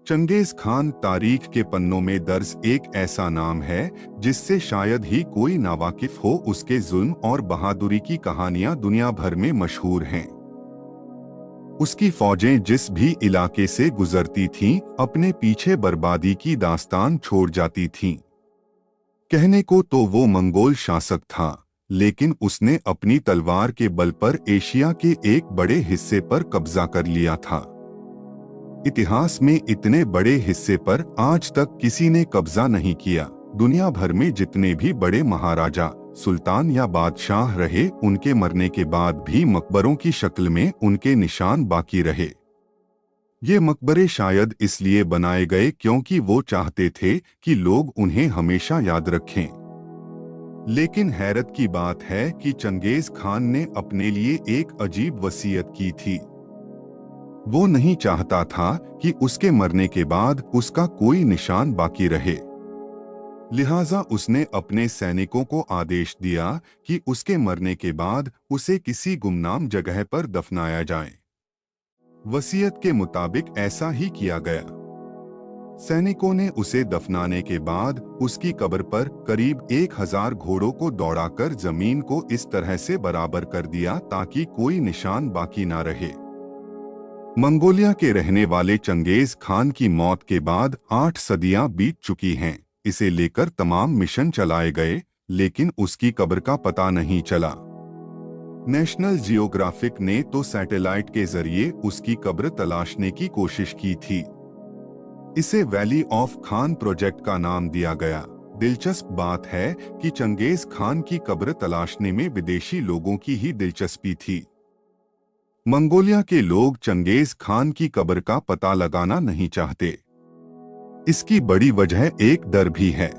Genghis Khan तारीख के पन्नों में दर्ज एक ऐसा नाम है जिससे शायद ही कोई नावाकिफ हो। उसके जुल्म और बहादुरी की कहानियां दुनिया भर में मशहूर हैं। उसकी फौजें जिस भी इलाके से गुजरती थीं, अपने पीछे बर्बादी की दास्तान छोड़ जाती थीं। कहने को तो वो मंगोल शासक था, लेकिन उसने अपनी तलवार के बल पर एशिया के एक बड़े हिस्से पर कब्जा कर लिया था। इतिहास में इतने बड़े हिस्से पर आज तक किसी ने कब्जा नहीं किया। दुनिया भर में जितने भी बड़े महाराजा, सुल्तान या बादशाह रहे, उनके मरने के बाद भी मकबरों की शक्ल में उनके निशान बाकी रहे। ये मकबरे शायद इसलिए बनाए गए क्योंकि वो चाहते थे कि लोग उन्हें हमेशा याद रखें। लेकिन हैरत की बात है कि चंगेज खान ने अपने लिए एक अजीब वसीयत की थी। वो नहीं चाहता था कि उसके मरने के बाद उसका कोई निशान बाकी रहे। लिहाजा उसने अपने सैनिकों को आदेश दिया कि उसके मरने के बाद उसे किसी गुमनाम जगह पर दफनाया जाए। वसीयत के मुताबिक ऐसा ही किया गया। सैनिकों ने उसे दफनाने के बाद उसकी कब्र पर करीब 1000 घोड़ों को दौड़ाकर जमीन को इस तरह से बराबर कर दिया ताकि कोई निशान बाकी ना रहे। मंगोलिया के रहने वाले चंगेज खान की मौत के बाद 8 सदियां बीत चुकी हैं। इसे लेकर तमाम मिशन चलाए गए, लेकिन उसकी कब्र का पता नहीं चला। नेशनल जियोग्राफिक ने तो सैटेलाइट के जरिए उसकी कब्र तलाशने की कोशिश की थी। इसे वैली ऑफ खान प्रोजेक्ट का नाम दिया गया। दिलचस्प बात है कि चंगेज खान की कब्र तलाशने में विदेशी लोगों की ही दिलचस्पी थी। मंगोलिया के लोग चंगेज खान की कब्र का पता लगाना नहीं चाहते। इसकी बड़ी वजह एक डर भी है।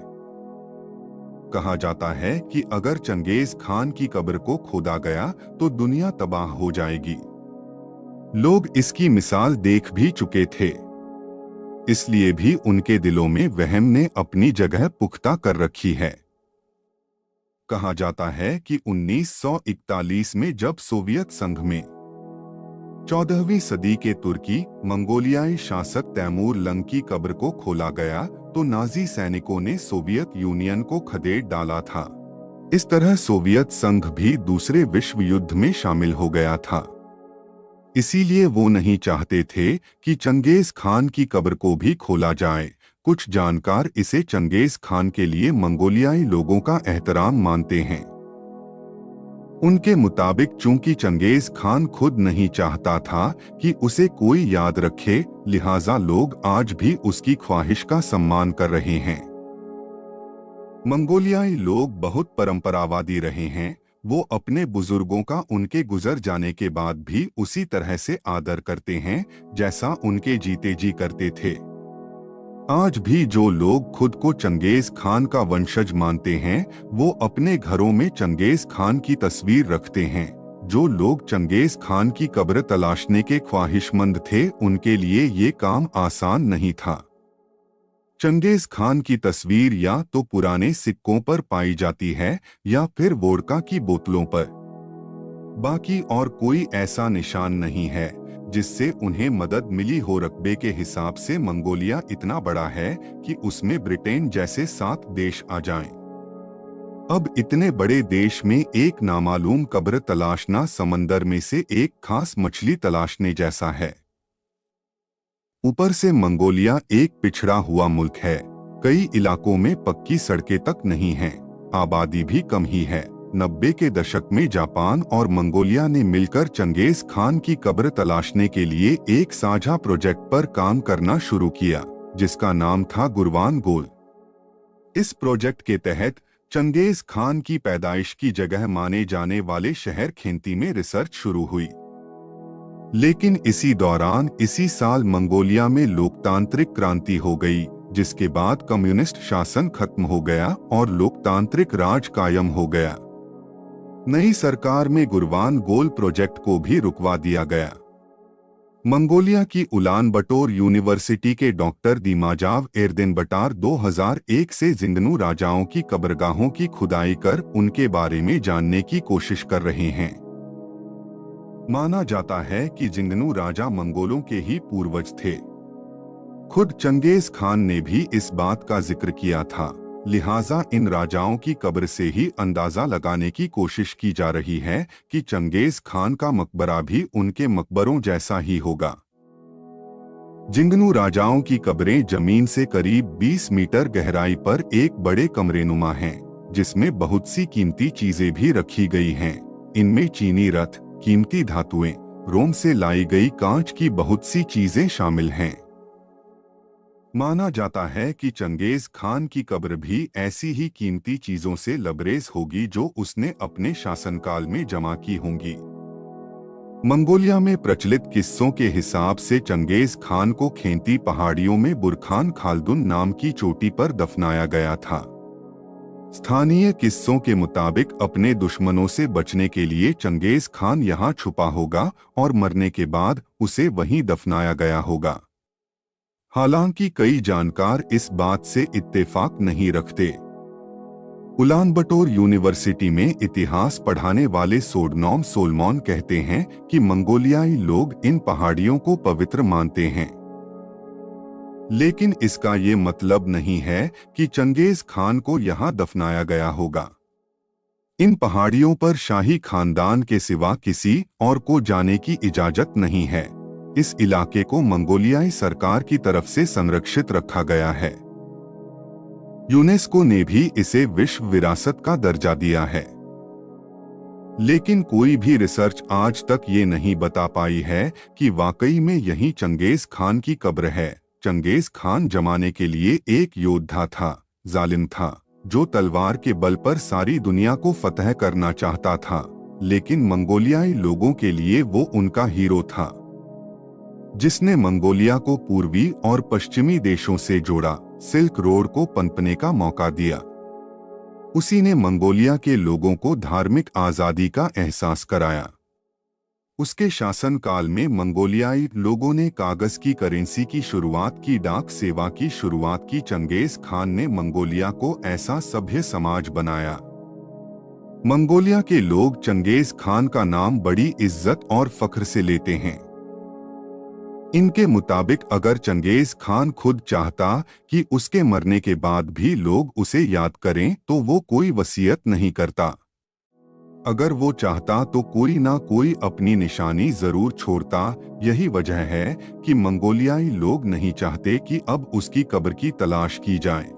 कहा जाता है कि अगर चंगेज खान की कब्र को खोदा गया तो दुनिया तबाह हो जाएगी। लोग इसकी मिसाल देख भी चुके थे, इसलिए भी उनके दिलों में वहम ने अपनी जगह पुख्ता कर रखी है। कहा जाता है कि 1941 में जब सोवियत संघ में 14वीं सदी के तुर्की मंगोलियाई शासक तैमूर लंग की कब्र को खोला गया तो नाजी सैनिकों ने सोवियत यूनियन को खदेड़ डाला था। इस तरह सोवियत संघ भी दूसरे विश्व युद्ध में शामिल हो गया था। इसीलिए वो नहीं चाहते थे कि चंगेज खान की कब्र को भी खोला जाए। कुछ जानकार इसे चंगेज खान के लिए मंगोलियाई लोगों का एहतराम मानते हैं। उनके मुताबिक चूंकि चंगेज खान खुद नहीं चाहता था कि उसे कोई याद रखे, लिहाजा लोग आज भी उसकी ख्वाहिश का सम्मान कर रहे हैं। मंगोलियाई लोग बहुत परंपरावादी रहे हैं। वो अपने बुजुर्गों का उनके गुजर जाने के बाद भी उसी तरह से आदर करते हैं जैसा उनके जीते जी करते थे। आज भी जो लोग खुद को चंगेज खान का वंशज मानते हैं, वो अपने घरों में चंगेज खान की तस्वीर रखते हैं। जो लोग चंगेज खान की कब्र तलाशने के ख्वाहिशमंद थे, उनके लिए ये काम आसान नहीं था। चंगेज खान की तस्वीर या तो पुराने सिक्कों पर पाई जाती है या फिर वोडका की बोतलों पर। बाकी और कोई ऐसा निशान नहीं है जिससे उन्हें मदद मिली हो। रकबे के हिसाब से मंगोलिया इतना बड़ा है कि उसमें ब्रिटेन जैसे 7 देश आ जाएं। अब इतने बड़े देश में एक नामालूम कब्र तलाशना समंदर में से एक खास मछली तलाशने जैसा है। ऊपर से मंगोलिया एक पिछड़ा हुआ मुल्क है। कई इलाकों में पक्की सड़कें तक नहीं हैं। आबादी भी कम ही है। 90 के दशक में जापान और मंगोलिया ने मिलकर चंगेज खान की कब्र तलाशने के लिए एक साझा प्रोजेक्ट पर काम करना शुरू किया, जिसका नाम था गुरवान गोल। इस प्रोजेक्ट के तहत चंगेज खान की पैदाइश की जगह माने जाने वाले शहर खेंती में रिसर्च शुरू हुई। लेकिन इसी दौरान इसी साल मंगोलिया में लोकतांत्रिक क्रांति हो गई, जिसके बाद कम्युनिस्ट शासन खत्म हो गया और लोकतांत्रिक राज कायम हो गया। नई सरकार में गुरवान गोल प्रोजेक्ट को भी रुकवा दिया गया। मंगोलिया की उलानबटोर यूनिवर्सिटी के डॉक्टर दीमाजाव एर्देनबटार 2001 से जिंगनू राजाओं की कब्रगाहों की खुदाई कर उनके बारे में जानने की कोशिश कर रहे हैं। माना जाता है कि जिंगनू राजा मंगोलों के ही पूर्वज थे। खुद चंगेज खान ने भी इस बात का जिक्र किया था। लिहाजा इन राजाओं की कब्र से ही अंदाजा लगाने की कोशिश की जा रही है कि चंगेज खान का मकबरा भी उनके मकबरों जैसा ही होगा। जिंगनू राजाओं की कब्रें जमीन से करीब 20 मीटर गहराई पर एक बड़े कमरेनुमा हैं, जिसमें बहुत सी कीमती चीजें भी रखी गई हैं। इनमें चीनी रथ, कीमती धातुएं, रोम से लाई गई कांच की बहुत सी चीजें शामिल हैं। माना जाता है कि चंगेज खान की कब्र भी ऐसी ही कीमती चीजों से लबरेज होगी जो उसने अपने शासनकाल में जमा की होंगी। मंगोलिया में प्रचलित किस्सों के हिसाब से चंगेज खान को खेंती पहाड़ियों में बुरखान खालदुन नाम की चोटी पर दफनाया गया था। स्थानीय किस्सों के मुताबिक अपने दुश्मनों से बचने के लिए चंगेज खान यहाँ छुपा होगा और मरने के बाद उसे वहीं दफनाया गया होगा। हालांकि कई जानकार इस बात से इत्तेफाक नहीं रखते। उलानबटोर यूनिवर्सिटी में इतिहास पढ़ाने वाले सोडनॉम सोलमॉन कहते हैं कि मंगोलियाई लोग इन पहाड़ियों को पवित्र मानते हैं, लेकिन इसका ये मतलब नहीं है कि चंगेज खान को यहाँ दफनाया गया होगा। इन पहाड़ियों पर शाही खानदान के सिवा किसी और को जाने की इजाजत नहीं है। इस इलाके को मंगोलियाई सरकार की तरफ से संरक्षित रखा गया है। यूनेस्को ने भी इसे विश्व विरासत का दर्जा दिया है, लेकिन कोई भी रिसर्च आज तक ये नहीं बता पाई है कि वाकई में यही चंगेज खान की कब्र है। चंगेज खान जमाने के लिए एक योद्धा था, जालिम था, जो तलवार के बल पर सारी दुनिया को फतह करना चाहता था, लेकिन मंगोलियाई लोगों के लिए वो उनका हीरो था, जिसने मंगोलिया को पूर्वी और पश्चिमी देशों से जोड़ा, सिल्क रोड को पनपने का मौका दिया। उसी ने मंगोलिया के लोगों को धार्मिक आजादी का एहसास कराया। उसके शासनकाल में मंगोलियाई लोगों ने कागज की करेंसी की शुरुआत की, डाक सेवा की शुरुआत की। चंगेज खान ने मंगोलिया को ऐसा सभ्य समाज बनाया। मंगोलिया के लोग चंगेज खान का नाम बड़ी इज्जत और फख्र से लेते हैं। इनके मुताबिक अगर चंगेज खान खुद चाहता कि उसके मरने के बाद भी लोग उसे याद करें तो वो कोई वसीयत नहीं करता। अगर वो चाहता तो कोई ना कोई अपनी निशानी जरूर छोड़ता। यही वजह है कि मंगोलियाई लोग नहीं चाहते कि अब उसकी कब्र की तलाश की जाए।